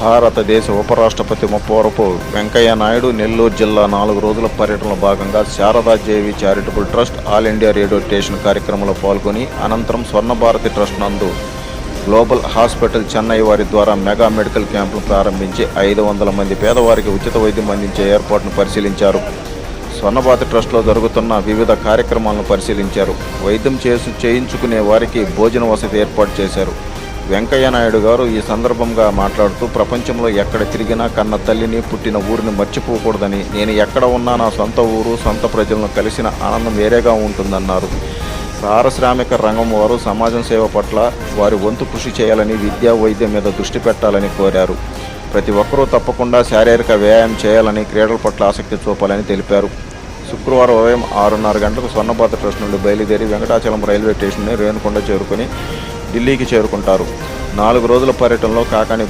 భారతదేశ ఉపరాష్ట్రపతి ముప్పవరపు వెంకయ్య నాయుడు నెల్లూరు జిల్లా 4 రోజుల పర్యటనలో భాగంగా Sharadadevi charitable trust all India radio station కార్యక్రమంలో పాల్గొని అనంతరం స్వర్ణభారతి ట్రస్ట్ నందు గ్లోబల్ హాస్పిటల్ చెన్నై వారి ద్వారా మెగా మెడికల్ క్యాంపును ప్రారంభించి 500 మంది పేదవారికి ఉచిత వైద్యం అందించే ఏర్పాటును పరిశీలించారు. స్వర్ణభారతి ట్రస్ట్లో జరుగుతున్న వివిధ కార్యక్రమాలను పరిశీలించారు. వైద్యం చేయించుకునే వారికి భోజన వసతి ఏర్పాటు చేశారు. వెంకయ్య నాయుడు గారు ఈ సందర్భంగా మాట్లాడుతూ ప్రపంచంలో ఎక్కడ తిరిగినా కన్న తల్లిని పుట్టిన ఊరిని మర్చిపోకూడదని, నేను ఎక్కడ ఉన్నా నా సొంత ఊరు సొంత ప్రజలను కలిసిన ఆనందం వేరేగా ఉంటుందన్నారు. పారిశ్రామిక రంగం వారు సమాజం సేవ పట్ల వారి వంతు కృషి చేయాలని, విద్యా వైద్యం మీద దృష్టి పెట్టాలని కోరారు. ప్రతి ఒక్కరూ తప్పకుండా శారీరక వ్యాయామం చేయాలని, క్రీడల పట్ల ఆసక్తి చూపాలని తెలిపారు. శుక్రవారం ఉదయం 6:30 గంటలకు స్వర్ణభారతి ట్రస్ట్ నుండి బయలుదేరి వెంకటాచలం రైల్వే స్టేషన్ రేణుకొండ చేరుకొని ఢిల్లీకి చేరుకుంటారు. 4 రోజుల పర్యటనలో కాకాని